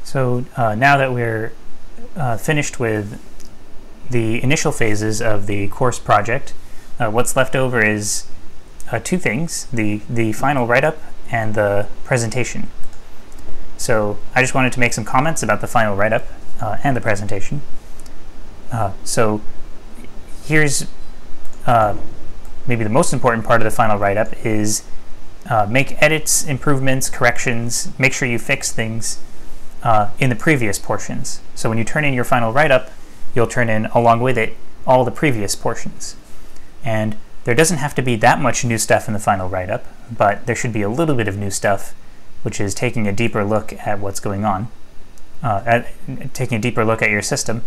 So now that we're finished with the initial phases of the course project, what's left over is two things, the final write-up and the presentation. So I just wanted to make some comments about the final write-up and the presentation. So here's maybe the most important part of the final write-up is make edits, improvements, corrections, make sure you fix things in the previous portions. So when you turn in your final write-up, you'll turn in, along with it, all the previous portions. And there doesn't have to be that much new stuff in the final write-up, but there should be a little bit of new stuff, which is taking a deeper look at what's going on, taking a deeper look at your system.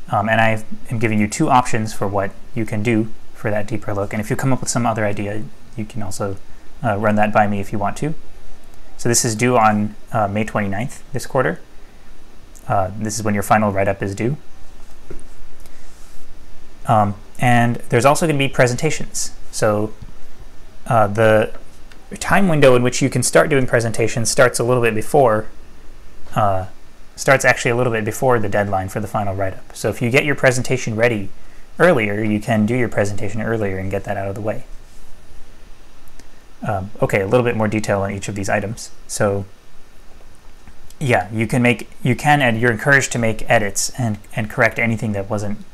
And I am giving you two options for what you can do for that deeper look. And if you come up with some other idea, you can also run that by me if you want to. So this is due on May 29th this quarter. This is when your final write-up is due. And there's also going to be presentations. So the time window in which you can start doing presentations starts a little bit before, starts actually a little bit before the deadline for the final write-up. So if you get your presentation ready earlier, you can do your presentation earlier and get that out of the way. Okay, a little bit more detail on each of these items. So yeah, you're encouraged to make edits and correct anything that wasn't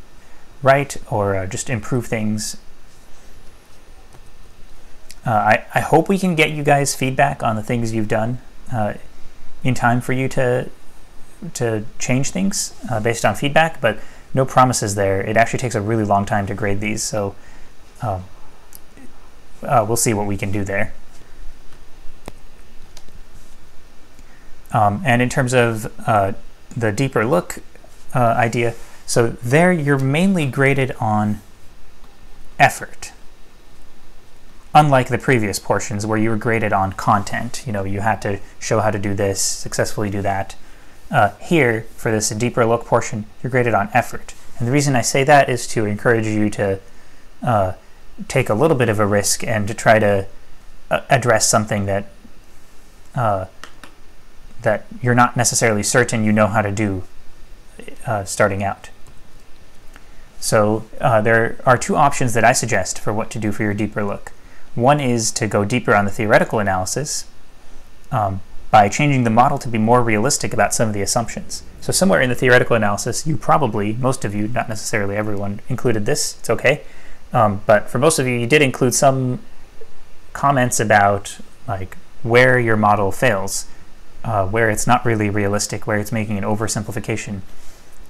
right, or just improve things. I hope we can get you guys feedback on the things you've done in time for you to change things based on feedback, but no promises there. It actually takes a really long time to grade these, so we'll see what we can do there. And in terms of the deeper look idea, so there you're mainly graded on effort, unlike the previous portions where you were graded on content. You know, you had to show how to do this, successfully do that. Here, for this deeper look portion, you're graded on effort. And the reason I say that is to encourage you to take a little bit of a risk and to try to address something that that you're not necessarily certain you know how to do starting out. So there are two options that I suggest for what to do for your deeper look. One is to go deeper on the theoretical analysis by changing the model to be more realistic about some of the assumptions. So somewhere in the theoretical analysis, you probably, most of you, not necessarily everyone, included this. It's okay. But for most of you, you did include some comments about like where your model fails, where it's not really realistic, where it's making an oversimplification.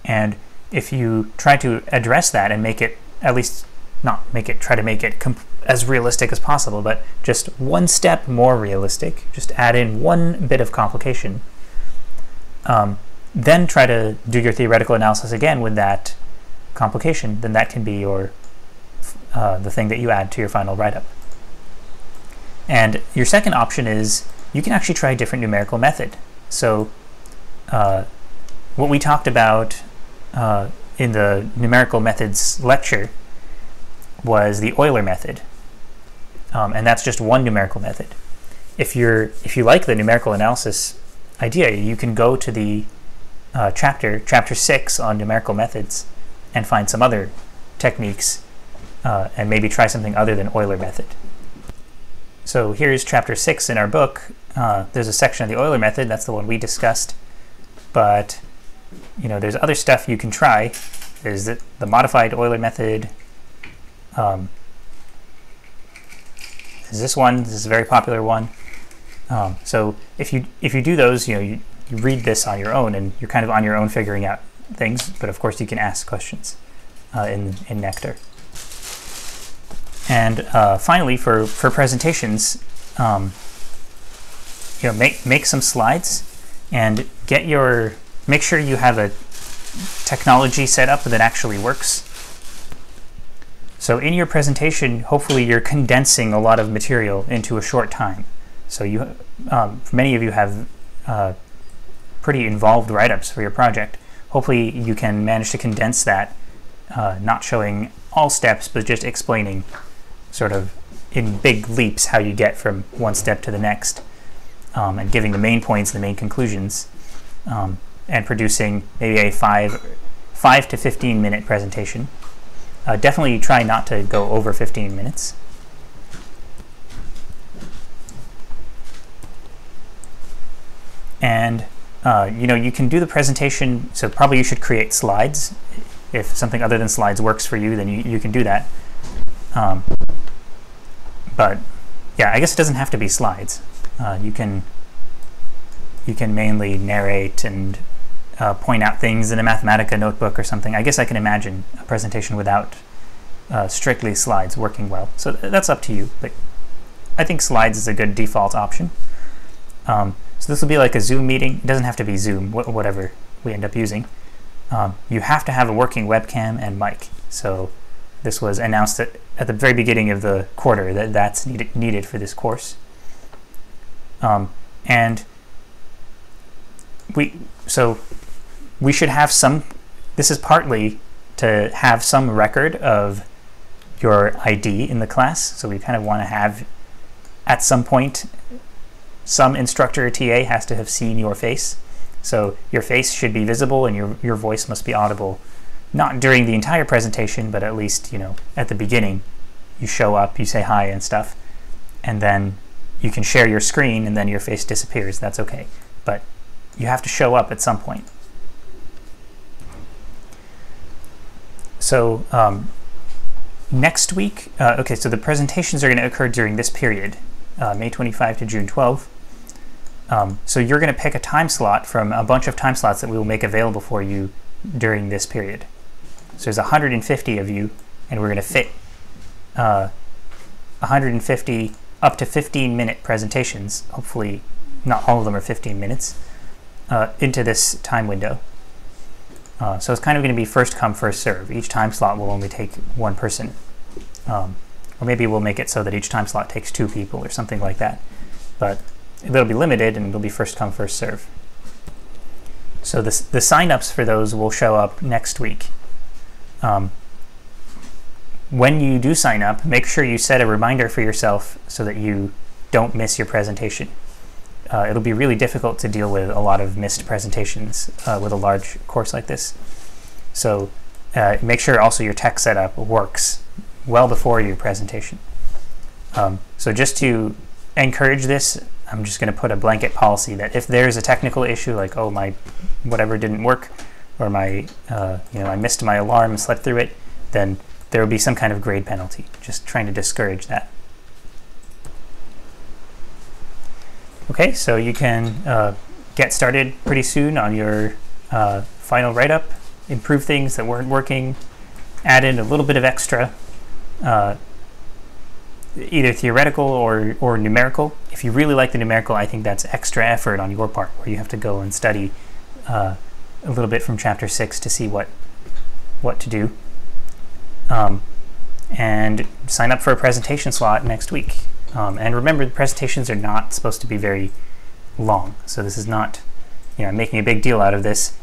And if you try to address that and make it, at least not make it, try to make it as realistic as possible, but just one step more realistic, just add in one bit of complication, then try to do your theoretical analysis again with that complication, then that can be your the thing that you add to your final write-up. And your second option is you can actually try a different numerical method. So what we talked about in the numerical methods lecture was the Euler method, and that's just one numerical method. If you like the numerical analysis idea, you can go to the chapter 6 on numerical methods and find some other techniques and maybe try something other than Euler method. So here's chapter 6 in our book. There's a section of the Euler method, that's the one we discussed, but you know, there's other stuff you can try. There's the modified Euler method. There's this one. This is a very popular one. So if you do those, you read this on your own, and you're kind of on your own figuring out things. But of course, you can ask questions in Nectar. And finally, for presentations, make some slides and make sure you have a technology set up that actually works. So in your presentation, hopefully you're condensing a lot of material into a short time. So many of you have pretty involved write-ups for your project. Hopefully you can manage to condense that, not showing all steps, but just explaining sort of in big leaps how you get from one step to the next, and giving the main points, the main conclusions. and producing maybe a 5 to 15 minute presentation. Definitely try not to go over 15 minutes. And you can do the presentation, so probably you should create slides. If something other than slides works for you, then you can do that. But yeah, I guess it doesn't have to be slides. You can mainly narrate and point out things in a Mathematica notebook or something. I guess I can imagine a presentation without strictly slides working well. So that's up to you, but I think slides is a good default option. So this will be like a Zoom meeting. It doesn't have to be Zoom, whatever we end up using. You have to have a working webcam and mic. So this was announced at the very beginning of the quarter that that's needed for this course. And we should have some, this is partly to have some record of your ID in the class. So we kind of want to have, at some point, some instructor or TA has to have seen your face. So your face should be visible and your voice must be audible, not during the entire presentation, but at least, at the beginning, you show up, you say hi and stuff, and then you can share your screen and then your face disappears. That's okay. But you have to show up at some point. So next week, okay, so the presentations are going to occur during this period, May 25 to June 12. So you're going to pick a time slot from a bunch of time slots that we will make available for you during this period. So there's 150 of you, and we're going to fit 150 up to 15-minute presentations, hopefully not all of them are 15 minutes, into this time window. So it's kind of going to be first come, first serve. Each time slot will only take one person. Or maybe we'll make it so that each time slot takes 2 people or something like that. But it'll be limited and it'll be first come, first serve. So the signups for those will show up next week. When you do sign up, make sure you set a reminder for yourself so that you don't miss your presentation. It'll be really difficult to deal with a lot of missed presentations with a large course like this. So make sure also your tech setup works well before your presentation. So just to encourage this, I'm just going to put a blanket policy that if there's a technical issue, like, oh, my whatever didn't work, or my I missed my alarm and slept through it, then there will be some kind of grade penalty. Just trying to discourage that. Okay, so you can get started pretty soon on your final write-up, improve things that weren't working, add in a little bit of extra, either theoretical or numerical. If you really like the numerical, I think that's extra effort on your part, where you have to go and study a little bit from chapter 6 to see what to do. And sign up for a presentation slot next week. And remember, the presentations are not supposed to be very long. So this is not, I'm making a big deal out of this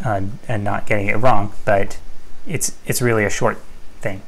and not getting it wrong, but it's really a short thing.